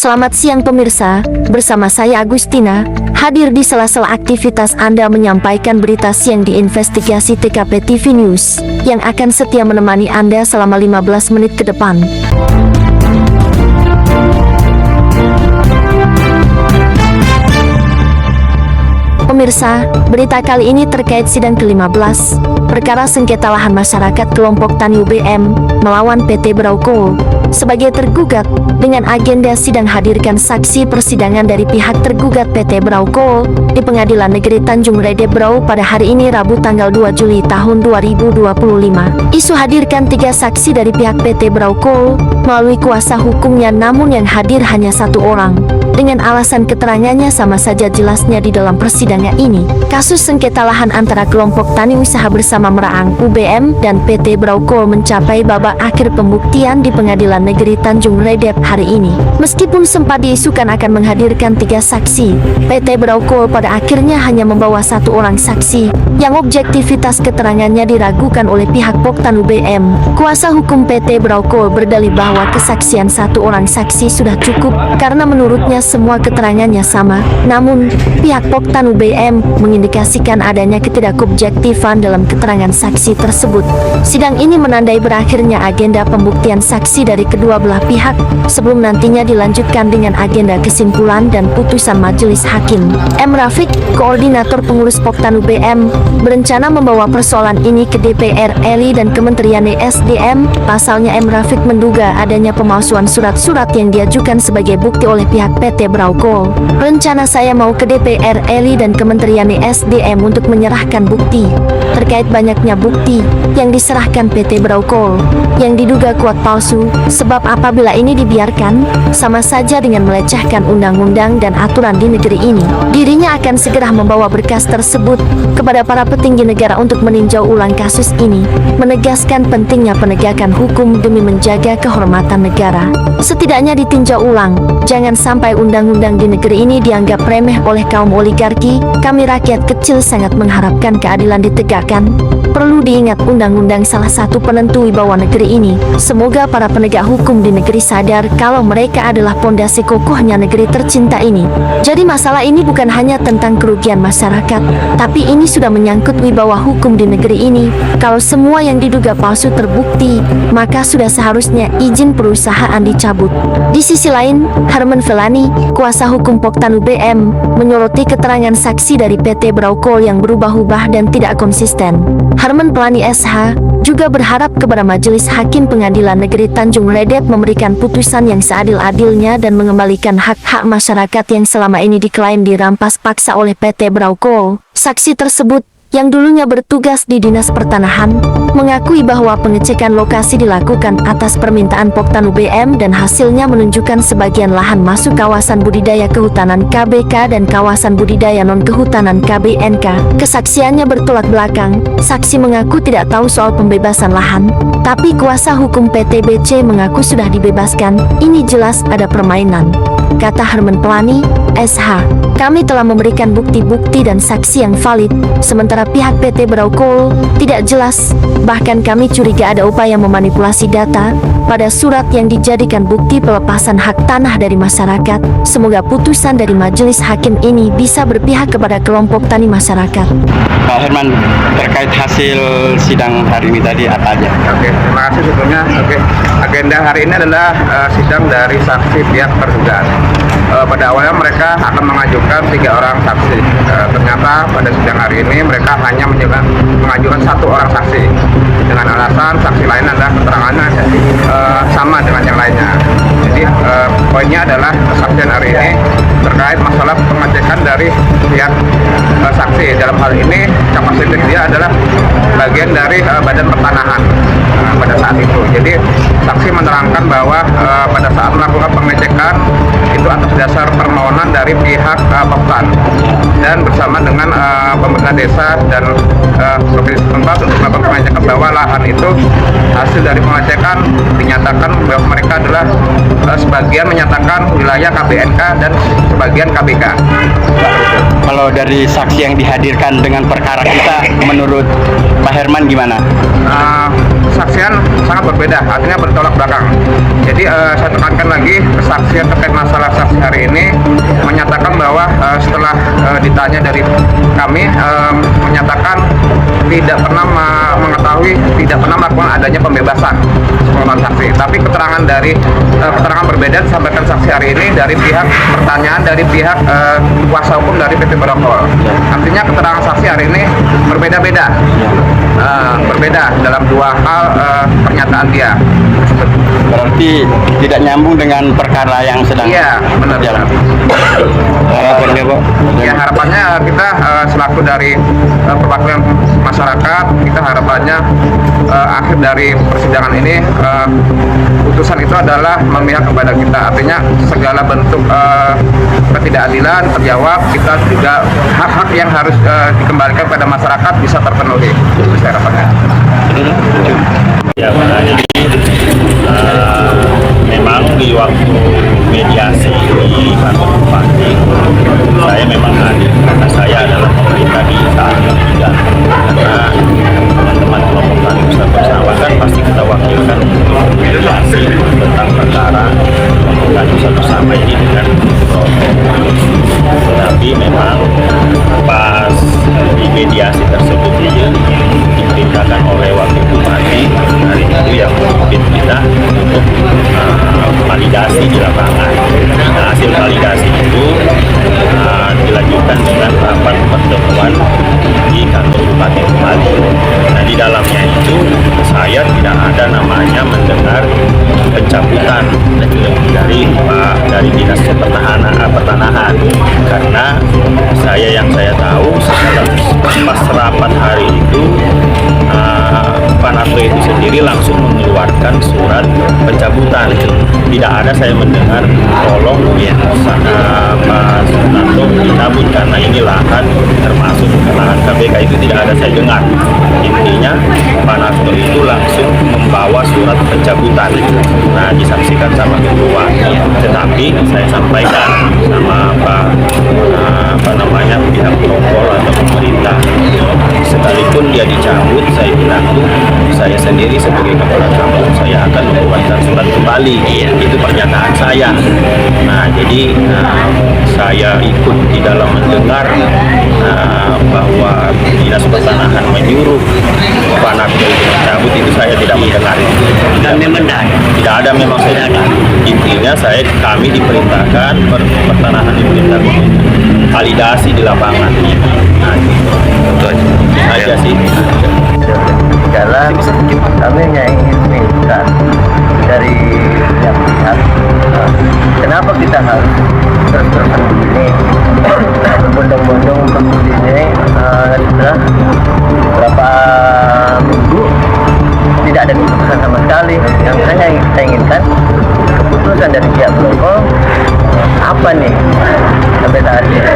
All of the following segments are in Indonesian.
Selamat siang pemirsa, bersama saya Agustina, hadir di sela-sela aktivitas Anda menyampaikan berita siang di investigasi TKP TV News, yang akan setia menemani Anda selama 15 menit ke depan. Pemirsa, berita kali ini terkait sidang ke-15, perkara sengketa lahan masyarakat kelompok tani UBM melawan PT Brau Coal. Sebagai tergugat, dengan agenda sidang hadirkan saksi persidangan dari pihak tergugat PT Brau Coal di Pengadilan Negeri Tanjung Redep Brau pada hari ini Rabu tanggal 2 Juli tahun 2025. Isu hadirkan 3 saksi dari pihak PT Brau Coal melalui kuasa hukumnya, namun yang hadir hanya 1 orang. Dengan alasan keterangannya sama saja jelasnya di dalam persidangan ini. Kasus sengketa lahan antara kelompok tani usaha bersama Meraang UBM dan PT Brau Coal mencapai babak akhir pembuktian di Pengadilan Negeri Tanjung Redep hari ini. Meskipun sempat diisukan akan menghadirkan 3 saksi, PT Brau Coal pada akhirnya hanya membawa 1 orang saksi, yang objektivitas keterangannya diragukan oleh pihak Poktan UBM. Kuasa hukum PT Brau Coal berdalih bahwa kesaksian 1 orang saksi sudah cukup, karena menurutnya semua keterangannya sama. Namun, pihak Poktan UBM mengindikasikan adanya ketidakobjektifan dalam keterangan saksi tersebut. Sidang ini menandai berakhirnya agenda pembuktian saksi dari kedua belah pihak, sebelum nantinya dilanjutkan dengan agenda kesimpulan dan putusan majelis hakim. M. Rafiq, koordinator pengurus Poktan UBM, berencana membawa persoalan ini ke DPR RI dan Kementerian ESDM. Pasalnya M. Rafiq menduga adanya pemalsuan surat-surat yang diajukan sebagai bukti oleh pihak PT Brau Coal. Rencana saya mau ke DPR RI dan Kementerian ESDM untuk menyerahkan bukti terkait banyaknya bukti yang diserahkan PT Brau Coal yang diduga kuat palsu, sebab apabila ini dibiarkan, sama saja dengan melecehkan undang-undang dan aturan di negeri ini. Dirinya akan segera membawa berkas tersebut kepada para petinggi negara untuk meninjau ulang kasus ini, menegaskan pentingnya penegakan hukum demi menjaga kehormatan negara. Setidaknya ditinjau ulang, jangan sampai undang-undang di negeri ini dianggap remeh oleh kaum oligarki. Kami rakyat kecil sangat mengharapkan keadilan ditegakkan. Perlu diingat, undang-undang salah satu penentu wibawa negeri ini. Semoga para penegak hukum di negeri sadar kalau mereka adalah pondasi kokohnya negeri tercinta ini. Jadi masalah ini bukan hanya tentang kerugian masyarakat, tapi ini sudah menyangkut wibawa hukum di negeri ini. Kalau semua yang diduga palsu terbukti, maka sudah seharusnya izin perusahaan dicabut. Di sisi lain, Herman Felani, kuasa hukum Poktan UBM, menyoroti keterangan saksi dari PT Brau Coal yang berubah-ubah dan tidak konsisten. Herman Felani SH juga berharap kepada Majelis Hakim Pengadilan Negeri Tanjung Redep memberikan putusan yang seadil-adilnya dan mengembalikan hak-hak masyarakat yang selama ini diklaim dirampas paksa oleh PT Brau Coal. Saksi tersebut, yang dulunya bertugas di Dinas Pertanahan, mengakui bahwa pengecekan lokasi dilakukan atas permintaan Poktan UBM dan hasilnya menunjukkan sebagian lahan masuk kawasan budidaya kehutanan KBK dan kawasan budidaya non-kehutanan KBNK. Kesaksiannya bertolak belakang. Saksi mengaku tidak tahu soal pembebasan lahan, tapi kuasa hukum PTBC mengaku sudah dibebaskan. Ini jelas ada permainan, kata Herman Felani SH. Kami telah memberikan bukti-bukti dan saksi yang valid, sementara pihak PT Brau Coal tidak jelas. Bahkan kami curiga ada upaya memanipulasi data pada surat yang dijadikan bukti pelepasan hak tanah dari masyarakat. Semoga putusan dari majelis hakim ini bisa berpihak kepada kelompok tani masyarakat. Pak Herman, terkait hasil sidang hari ini tadi apa aja? Oke, terima kasih sebelumnya. Oke, agenda hari ini adalah sidang dari saksi pihak tergugat. Pada awalnya mereka akan mengajukan 3 orang saksi. Ternyata pada sidang hari ini mereka hanya mengajukan 1 orang saksi dengan alasan saksi lain adalah keterangannya sama dengan yang lainnya. Jadi poinnya adalah kesaksian hari ini terkait masalah pengecekan dari pihak saksi. Dalam hal ini kapasitas dia adalah bagian dari badan pertanahan pada saat itu. Jadi saksi menerangkan bahwa pada saat melakukan pengecekan itu atas dasar permohonan dari pihak Poktan dan bersama dengan pemerintah desa dan provinsi setempat untuk melakukan pengecekan bahwa lahan itu hasil dari pengecekan dinyatakan bahwa mereka adalah sebagian menyatakan wilayah KBNK dan sebagian KBK. Kalau dari saksi yang dihadirkan dengan perkara kita, menurut Pak Herman gimana? kesaksian sangat berbeda, artinya bertolak belakang. Jadi saya tekankan lagi, kesaksian terkait masalah saksi hari ini menyatakan bahwa setelah ditanya dari kami, menyatakan tidak pernah mengetahui, tidak pernah melakukan adanya pembebasan sepuluhan saksi. Tapi keterangan berbeda disampaikan saksi hari ini dari pihak pertanyaan dari pihak kuasa hukum dari PT Brokol. Artinya keterangan saksi hari ini berbeda-beda, berbeda dalam dua hal pernyataan dia. Berarti tidak nyambung dengan perkara yang sedang Iya, benar. jalan. Harapannya, Pak? Ya, harapannya kita selaku dari perwakilan masyarakat, kita harapannya akhir dari persidangan ini putusan itu adalah memihak kepada kita. Artinya segala bentuk ketidakadilan terjawab, kita juga hak-hak yang harus dikembalikan pada masyarakat bisa terpenuhi. Itu saya harapannya. Ya, jadi memang di waktu mediasi di kantor bupati, saya memang hadir karena saya adalah pemerintah di saat yang tidak, karena teman-teman kelompok tani usaha bersama kan pasti kita wakilkan mediasi tentang perkara kelompok tani usaha bersama ini dengan tapi memang pas di mediasi tersebut diperintahkan oleh wakil bupati hari itu yang memimpin kita untuk validasi di lapangan. Nah, hasil validasi itu dilanjutkan dengan rapat pertemuan di kantor bupati kembali. Nah, di dalamnya itu saya tidak ada namanya mendengar pencabutan dari dinas pertanahan karena saya tahu pas rapat hari itu Pak Narto itu sendiri langsung mengeluarkan surat pencabutan. Tidak ada saya mendengar tolong Pak Narto dicabut karena ini lahan termasuk lahan KPK, itu tidak ada saya dengar. Intinya Pak Narto itu langsung membawa surat pencabutan. Nah, disaksikan sama ketua. Tetapi saya sampaikan sama pihak Brokol atau pemerintah, sekalipun dia dicabut, saya bilang saya sendiri sebagai kepala kampung saya akan membuatkan surat kembali. Itu pernyataan saya. Nah, jadi saya ikut di dalam mendengar bahwa dinas pertanahan menyuruh Pak Narto mencabut, itu saya tidak mendengar. Tidak ada memang saya dengar. Intinya kami diperintahkan, pertanahan diperintahkan validasi di lapangan. Nah, itu aja sih. Jalan kami hanya ingin minta dari yang pihak, kenapa kita harus terus-terusan begini, berbondong-bondong seperti ini setelah berapa minggu tidak ada keputusan sama sekali. Yang saya inginkan keputusan dari pihak Brokol apa nih sampai saat ini.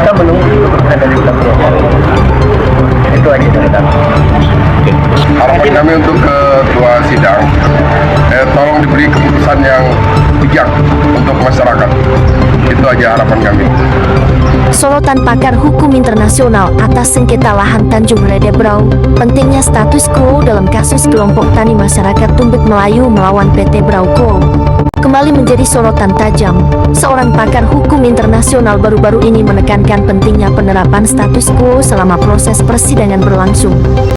Kita menunggu keputusan dari pihak Brokol. Itu aja dari kami. Harapan kami untuk ketua sidang, tolong diberi keputusan yang bijak untuk masyarakat. Itu aja harapan kami. Sorotan pakar hukum internasional atas sengketa lahan Tanjung Redebrau, pentingnya status quo dalam kasus kelompok tani masyarakat Tumbuk Melayu melawan PT Brauko, kembali menjadi sorotan tajam. Seorang pakar hukum internasional baru-baru ini menekankan pentingnya penerapan status quo selama proses persidangan berlangsung.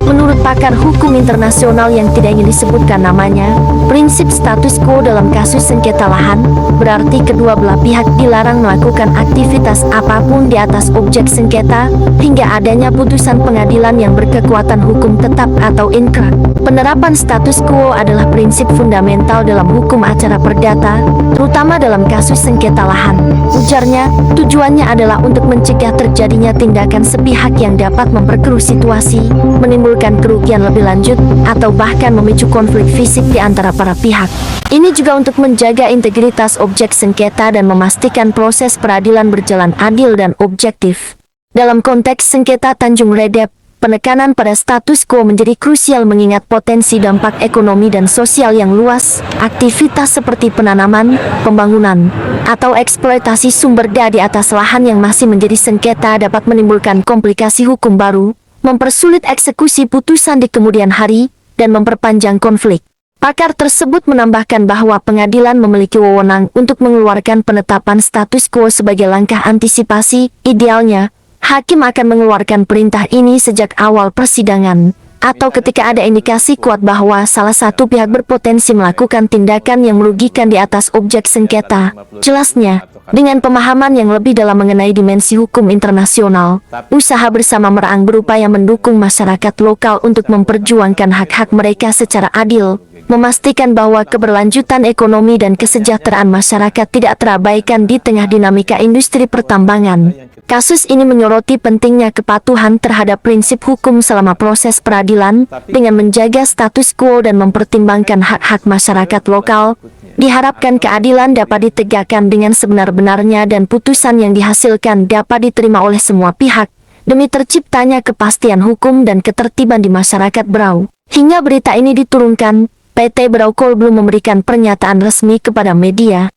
Menurut pakar hukum internasional yang tidak ingin disebutkan namanya, prinsip status quo dalam kasus sengketa lahan berarti kedua belah pihak dilarang melakukan aktivitas apapun di atas objek sengketa hingga adanya putusan pengadilan yang berkekuatan hukum tetap atau inkrah. Penerapan status quo adalah prinsip fundamental dalam hukum acara perdata, terutama dalam kasus sengketa lahan. Ujarnya, tujuannya adalah untuk mencegah terjadinya tindakan sepihak yang dapat memperkeruh situasi, menimbulkan kerugian lebih lanjut, atau bahkan memicu konflik fisik di antara para pihak. Ini juga untuk menjaga integritas objek sengketa dan memastikan proses peradilan berjalan adil dan objektif. Dalam konteks sengketa Tanjung Redep, penekanan pada status quo menjadi krusial mengingat potensi dampak ekonomi dan sosial yang luas. Aktivitas seperti penanaman, pembangunan, atau eksploitasi sumber daya di atas lahan yang masih menjadi sengketa dapat menimbulkan komplikasi hukum baru, mempersulit eksekusi putusan di kemudian hari, dan memperpanjang konflik. Pakar tersebut menambahkan bahwa pengadilan memiliki wewenang untuk mengeluarkan penetapan status quo sebagai langkah antisipasi. Idealnya, hakim akan mengeluarkan perintah ini sejak awal persidangan, atau ketika ada indikasi kuat bahwa salah satu pihak berpotensi melakukan tindakan yang merugikan di atas objek sengketa. Jelasnya, dengan pemahaman yang lebih dalam mengenai dimensi hukum internasional, usaha bersama meraang berupaya mendukung masyarakat lokal untuk memperjuangkan hak-hak mereka secara adil, memastikan bahwa keberlanjutan ekonomi dan kesejahteraan masyarakat tidak terabaikan di tengah dinamika industri pertambangan. Kasus ini menyoroti pentingnya kepatuhan terhadap prinsip hukum selama proses peradilan, dengan menjaga status quo dan mempertimbangkan hak-hak masyarakat lokal. Diharapkan keadilan dapat ditegakkan dengan sebenar-benarnya dan putusan yang dihasilkan dapat diterima oleh semua pihak, demi terciptanya kepastian hukum dan ketertiban di masyarakat Berau. Hingga berita ini diturunkan, PT Berau Coal belum memberikan pernyataan resmi kepada media.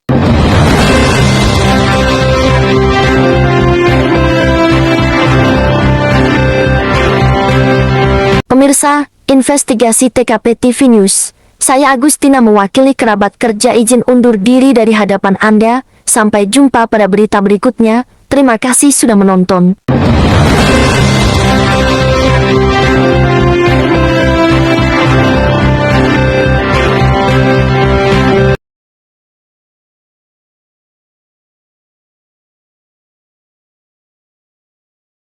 Pemirsa, investigasi TKP TV News. Saya Agustina mewakili kerabat kerja izin undur diri dari hadapan Anda. Sampai jumpa pada berita berikutnya. Terima kasih sudah menonton.